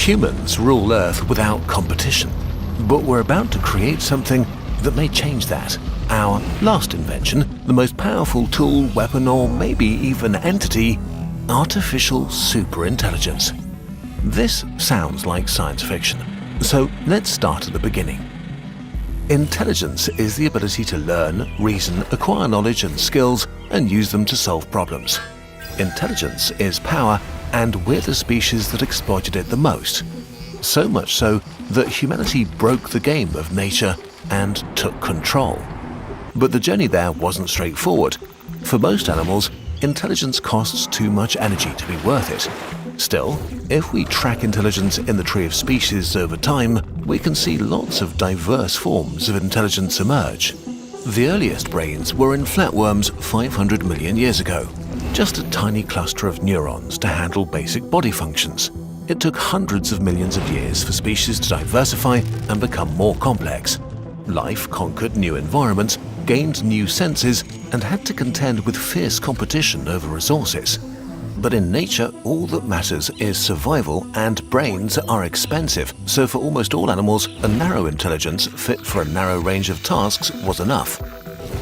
Humans rule Earth without competition, but we're about to create something that may change that. Our last invention, the most powerful tool, weapon, or maybe even entity, artificial superintelligence. This sounds like science fiction, so let's start at the beginning. Intelligence is the ability to learn, reason, acquire knowledge and skills, and use them to solve problems. Intelligence is power, and we're the species that exploited it the most. So much so that humanity broke the game of nature and took control. But the journey there wasn't straightforward. For most animals, intelligence costs too much energy to be worth it. Still, if we track intelligence in the tree of species over time, we can see lots of diverse forms of intelligence emerge. The earliest brains were in flatworms 500 million years ago, just a tiny cluster of neurons to handle basic body functions. It took hundreds of millions of years for species to diversify and become more complex. Life conquered new environments, gained new senses, and had to contend with fierce competition over resources. But in nature, all that matters is survival, and brains are expensive, so for almost all animals, a narrow intelligence fit for a narrow range of tasks was enough.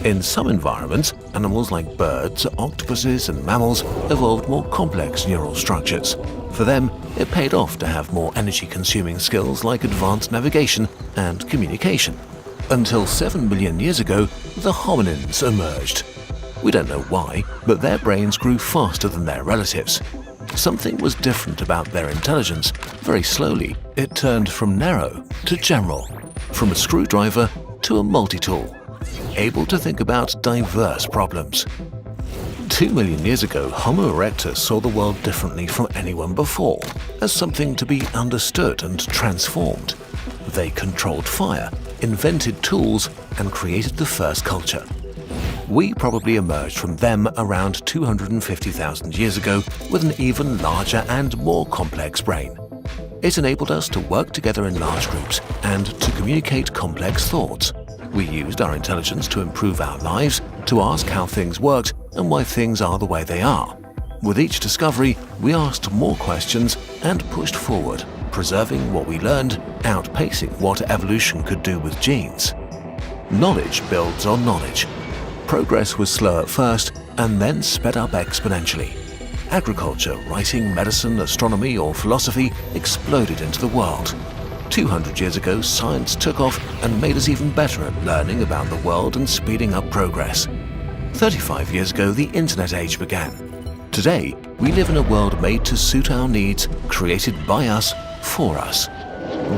In some environments, animals like birds, octopuses, and mammals evolved more complex neural structures. For them, it paid off to have more energy-consuming skills like advanced navigation and communication. Until 7 million years ago, the hominins emerged. We don't know why, but their brains grew faster than their relatives. Something was different about their intelligence. Very slowly, it turned from narrow to general, from a screwdriver to a multi-tool, able to think about diverse problems. 2 million years ago, Homo erectus saw the world differently from anyone before, as something to be understood and transformed. They controlled fire, invented tools, and created the first culture. We probably emerged from them around 250,000 years ago with an even larger and more complex brain. It enabled us to work together in large groups and to communicate complex thoughts. We used our intelligence to improve our lives, to ask how things worked and why things are the way they are. With each discovery, we asked more questions and pushed forward, preserving what we learned, outpacing what evolution could do with genes. Knowledge builds on knowledge. Progress was slow at first and then sped up exponentially. Agriculture, writing, medicine, astronomy, or philosophy exploded into the world. 200 years ago, science took off and made us even better at learning about the world and speeding up progress. 35 years ago, the internet age began. Today, we live in a world made to suit our needs, created by us, for us.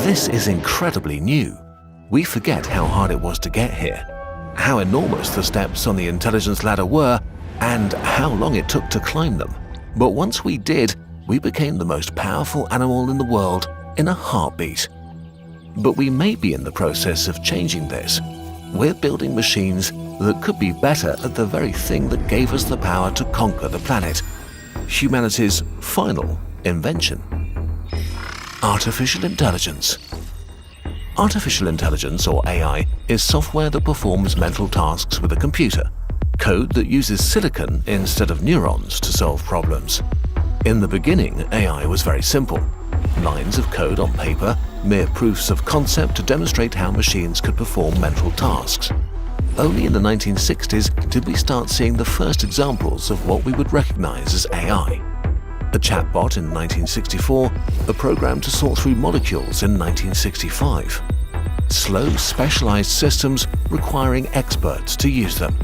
This is incredibly new. We forget how hard it was to get here, how enormous the steps on the intelligence ladder were, and how long it took to climb them. But once we did, we became the most powerful animal in the world in a heartbeat. But we may be in the process of changing this. We're building machines that could be better at the very thing that gave us the power to conquer the planet. Humanity's final invention. Artificial intelligence. Artificial intelligence, or AI, is software that performs mental tasks with a computer, code that uses silicon instead of neurons to solve problems. In the beginning, AI was very simple. Lines of code on paper, mere proofs of concept to demonstrate how machines could perform mental tasks. Only in the 1960s did we start seeing the first examples of what we would recognize as AI. A chatbot in 1964, a program to sort through molecules in 1965. Slow, specialized systems requiring experts to use them.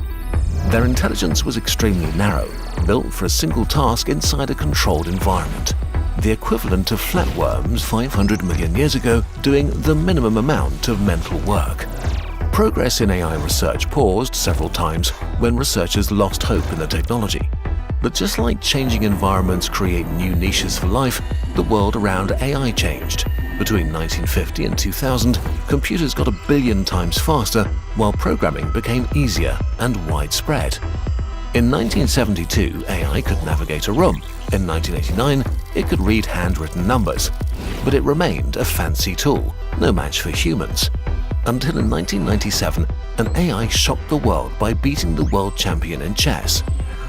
Their intelligence was extremely narrow, built for a single task inside a controlled environment. The equivalent of flatworms 500 million years ago doing the minimum amount of mental work. Progress in AI research paused several times when researchers lost hope in the technology. But just like changing environments create new niches for life, the world around AI changed. Between 1950 and 2000, computers got 1 billion times faster, while programming became easier and widespread. In 1972, AI could navigate a room. In 1989, it could read handwritten numbers. But it remained a fancy tool, no match for humans. Until in 1997, an AI shocked the world by beating the world champion in chess,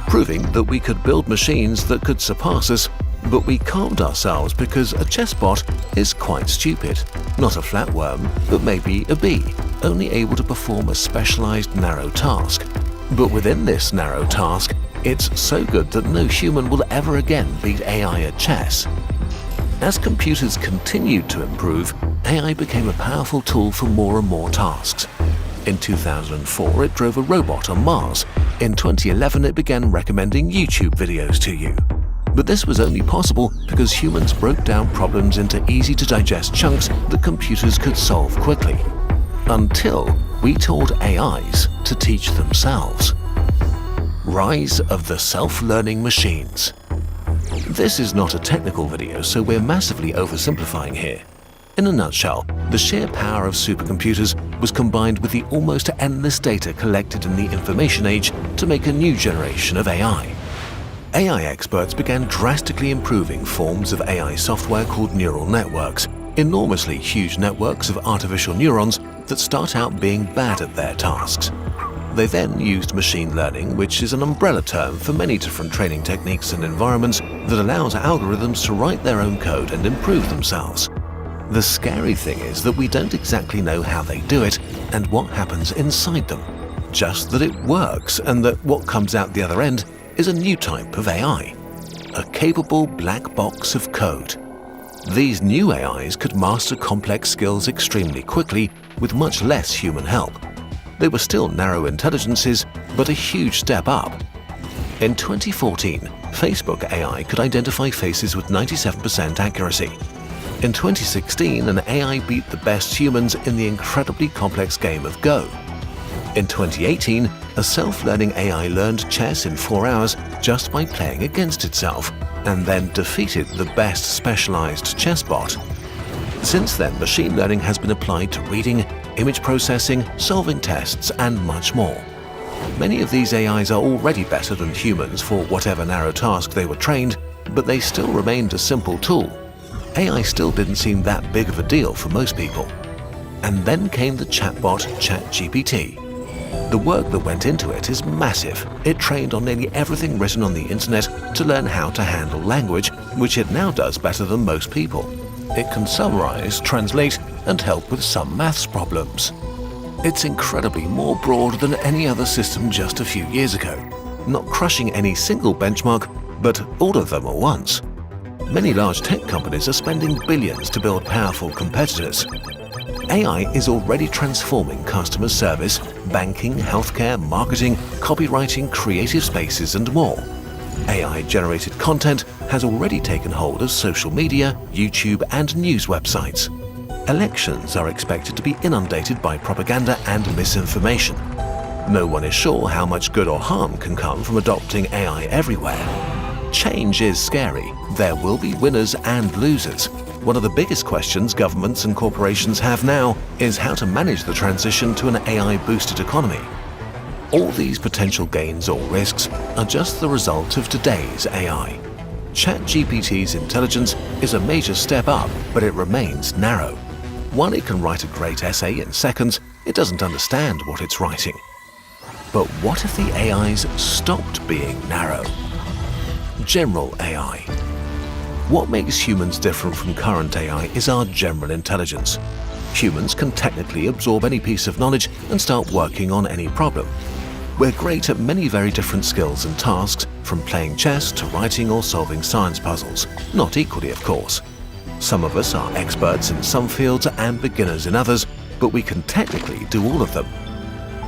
proving that we could build machines that could surpass us But we calmed ourselves because a chessbot is quite stupid. Not a flatworm, but maybe a bee, only able to perform a specialized narrow task. But within this narrow task, it's so good that no human will ever again beat AI at chess. As computers continued to improve, AI became a powerful tool for more and more tasks. In 2004, it drove a robot on Mars. In 2011, it began recommending YouTube videos to you. But this was only possible because humans broke down problems into easy-to-digest chunks that computers could solve quickly. Until we taught AIs to teach themselves. Rise of the self-learning machines. This is not a technical video, so we're massively oversimplifying here. In a nutshell, the sheer power of supercomputers was combined with the almost endless data collected in the information age to make a new generation of AI. AI experts began drastically improving forms of AI software called neural networks, enormously huge networks of artificial neurons that start out being bad at their tasks. They then used machine learning, which is an umbrella term for many different training techniques and environments that allows algorithms to write their own code and improve themselves. The scary thing is that we don't exactly know how they do it and what happens inside them, just that it works and that what comes out the other end is a new type of AI, a capable black box of code. These new AIs could master complex skills extremely quickly with much less human help. They were still narrow intelligences, but a huge step up. In 2014, Facebook AI could identify faces with 97% accuracy. In 2016, an AI beat the best humans in the incredibly complex game of Go. In 2018, a self-learning AI learned chess in 4 hours just by playing against itself, and then defeated the best specialized chessbot. Since then, machine learning has been applied to reading, image processing, solving tests, and much more. Many of these AIs are already better than humans for whatever narrow task they were trained, but they still remained a simple tool. AI still didn't seem that big of a deal for most people. And then came the chatbot ChatGPT. The work that went into it is massive. It trained on nearly everything written on the internet to learn how to handle language, which it now does better than most people. It can summarize, translate, and help with some maths problems. It's incredibly more broad than any other system just a few years ago, not crushing any single benchmark, but all of them at once. Many large tech companies are spending billions to build powerful competitors. AI is already transforming customer service, banking, healthcare, marketing, copywriting, creative spaces, and more. AI-generated content has already taken hold of social media, YouTube, and news websites. Elections are expected to be inundated by propaganda and misinformation. No one is sure how much good or harm can come from adopting AI everywhere. Change is scary. There will be winners and losers. One of the biggest questions governments and corporations have now is how to manage the transition to an AI-boosted economy. All these potential gains or risks are just the result of today's AI. ChatGPT's intelligence is a major step up, but it remains narrow. While it can write a great essay in seconds, it doesn't understand what it's writing. But what if the AIs stopped being narrow? General AI. What makes humans different from current AI is our general intelligence. Humans can technically absorb any piece of knowledge and start working on any problem. We're great at many very different skills and tasks, from playing chess to writing or solving science puzzles, not equally of course. Some of us are experts in some fields and beginners in others, but we can technically do all of them.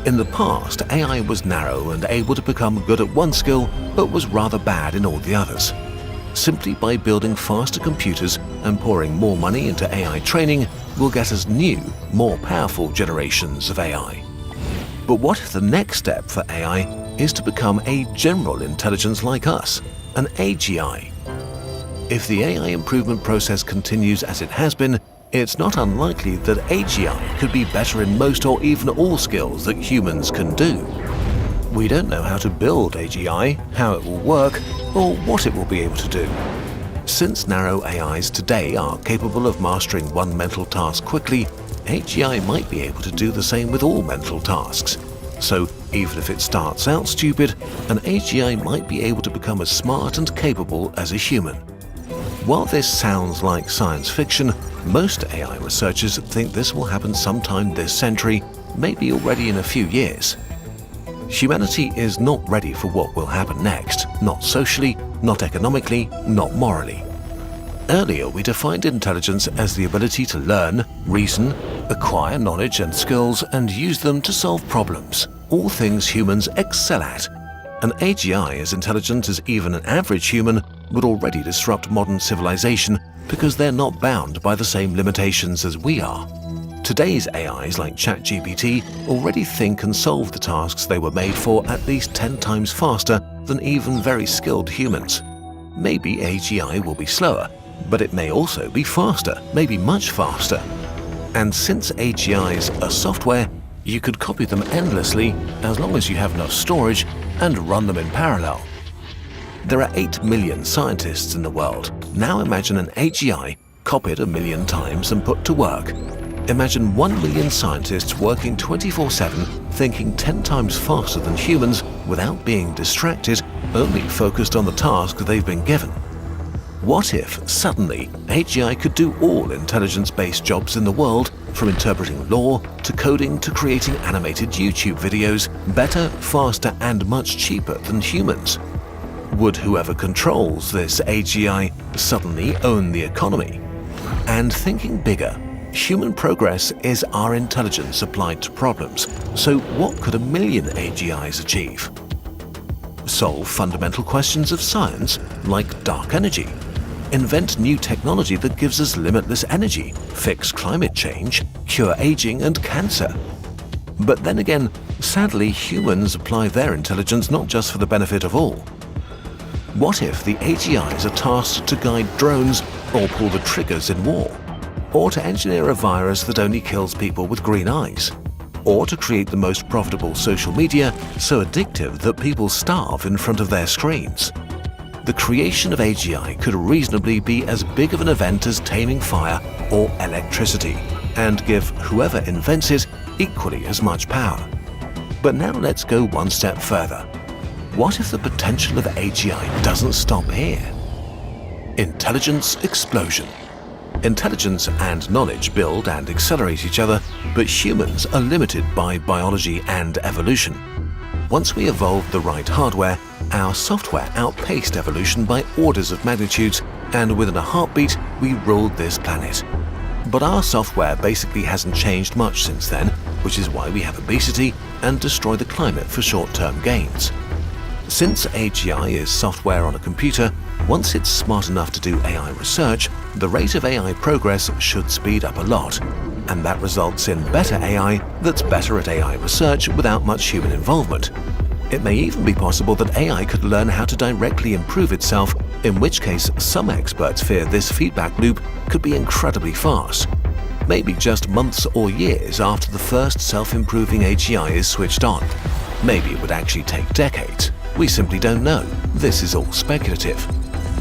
In the past, AI was narrow and able to become good at one skill, but was rather bad in all the others. Simply by building faster computers and pouring more money into AI training will get us new, more powerful generations of AI. But what if the next step for AI is to become a general intelligence like us, an AGI? If the AI improvement process continues as it has been, it's not unlikely that AGI could be better in most or even all skills that humans can do. We don't know how to build AGI, how it will work, or what it will be able to do. Since narrow AIs today are capable of mastering one mental task quickly, AGI might be able to do the same with all mental tasks. So even if it starts out stupid, an AGI might be able to become as smart and capable as a human. While this sounds like science fiction, most AI researchers think this will happen sometime this century, maybe already in a few years. Humanity is not ready for what will happen next, not socially, not economically, not morally. Earlier, we defined intelligence as the ability to learn, reason, acquire knowledge and skills, and use them to solve problems, all things humans excel at. An AGI as intelligent as even an average human would already disrupt modern civilization because they're not bound by the same limitations as we are. Today's AIs like ChatGPT already think and solve the tasks they were made for at least 10 times faster than even very skilled humans. Maybe AGI will be slower, but it may also be faster, maybe much faster. And since AGIs are software, you could copy them endlessly as long as you have enough storage and run them in parallel. There are 8 million scientists in the world. Now imagine an AGI copied 1 million times and put to work. Imagine 1 million scientists working 24/7, thinking 10 times faster than humans without being distracted, only focused on the task they've been given. What if, suddenly, AGI could do all intelligence-based jobs in the world, from interpreting law to coding to creating animated YouTube videos, better, faster, and much cheaper than humans? Would whoever controls this AGI suddenly own the economy? And thinking bigger, human progress is our intelligence applied to problems. So what could 1 million AGIs achieve? Solve fundamental questions of science, like dark energy. Invent new technology that gives us limitless energy, fix climate change, cure aging and cancer. But then again, sadly, humans apply their intelligence not just for the benefit of all. What if the AGIs are tasked to guide drones or pull the triggers in war? Or to engineer a virus that only kills people with green eyes? Or to create the most profitable social media so addictive that people starve in front of their screens? The creation of AGI could reasonably be as big of an event as taming fire or electricity, and give whoever invents it equally as much power. But now let's go one step further. What if the potential of AGI doesn't stop here? Intelligence explosion. Intelligence and knowledge build and accelerate each other, but humans are limited by biology and evolution. Once we evolved the right hardware, our software outpaced evolution by orders of magnitudes, and within a heartbeat, we ruled this planet. But our software basically hasn't changed much since then, which is why we have obesity and destroy the climate for short-term gains. Since AGI is software on a computer, once it's smart enough to do AI research, the rate of AI progress should speed up a lot. And that results in better AI that's better at AI research without much human involvement. It may even be possible that AI could learn how to directly improve itself, in which case some experts fear this feedback loop could be incredibly fast. Maybe just months or years after the first self-improving AGI is switched on. Maybe it would actually take decades. We simply don't know. This is all speculative.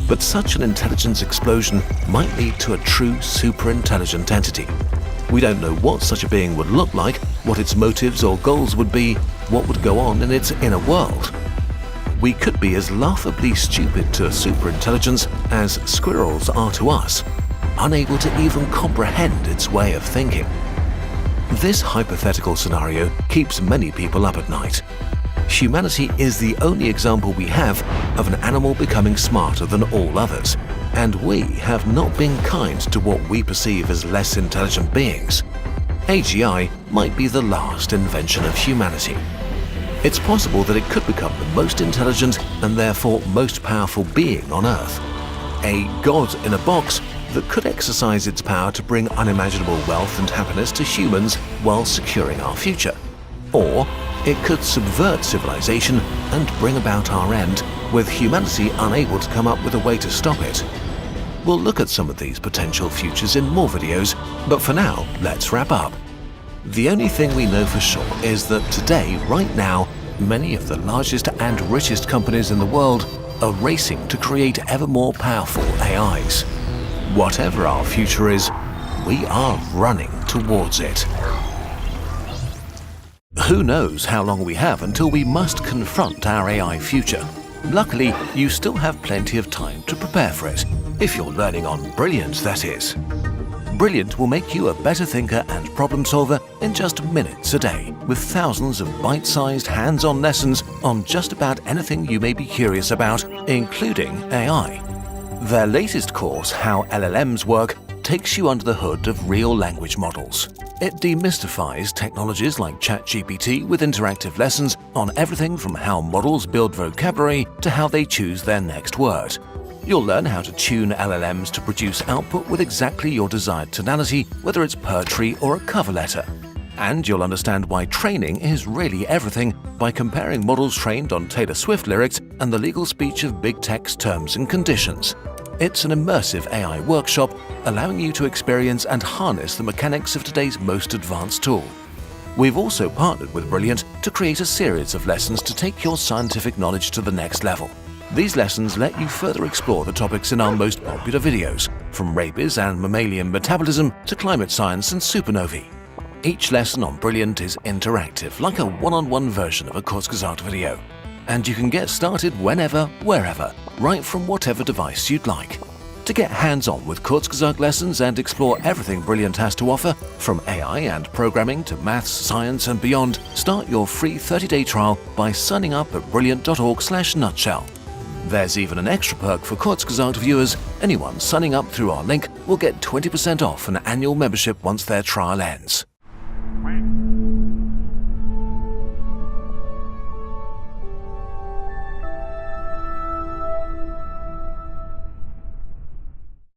But such an intelligence explosion might lead to a true super-intelligent entity. We don't know what such a being would look like, what its motives or goals would be, what would go on in its inner world. We could be as laughably stupid to a superintelligence as squirrels are to us, unable to even comprehend its way of thinking. This hypothetical scenario keeps many people up at night. Humanity is the only example we have of an animal becoming smarter than all others, and we have not been kind to what we perceive as less intelligent beings. AGI might be the last invention of humanity. It's possible that it could become the most intelligent and therefore most powerful being on Earth. A god in a box that could exercise its power to bring unimaginable wealth and happiness to humans while securing our future. Or it could subvert civilization and bring about our end, with humanity unable to come up with a way to stop it. We'll look at some of these potential futures in more videos, but for now, let's wrap up. The only thing we know for sure is that today, right now, many of the largest and richest companies in the world are racing to create ever more powerful AIs. Whatever our future is, we are running towards it. Who knows how long we have until we must confront our AI future? Luckily, you still have plenty of time to prepare for it, if you're learning on Brilliant, that is. Brilliant will make you a better thinker and problem solver in just minutes a day, with thousands of bite-sized hands-on lessons on just about anything you may be curious about, including AI. Their latest course, How LLMs Work, takes you under the hood of real language models. It demystifies technologies like ChatGPT with interactive lessons on everything from how models build vocabulary to how they choose their next word. You'll learn how to tune LLMs to produce output with exactly your desired tonality, whether it's poetry or a cover letter. And you'll understand why training is really everything by comparing models trained on Taylor Swift lyrics and the legal speech of big tech's terms and conditions. It's an immersive AI workshop allowing you to experience and harness the mechanics of today's most advanced tool. We've also partnered with Brilliant to create a series of lessons to take your scientific knowledge to the next level. These lessons let you further explore the topics in our most popular videos, from rabies and mammalian metabolism to climate science and supernovae. Each lesson on Brilliant is interactive, like a one-on-one version of a Kurzgesagt video. And you can get started whenever, wherever, right from whatever device you'd like. To get hands-on with Kurzgesagt lessons and explore everything Brilliant has to offer, from AI and programming to maths, science and beyond, start your free 30-day trial by signing up at brilliant.org/nutshell. There's even an extra perk for Kurzgesagt viewers. Anyone signing up through our link will get 20% off an annual membership once their trial ends.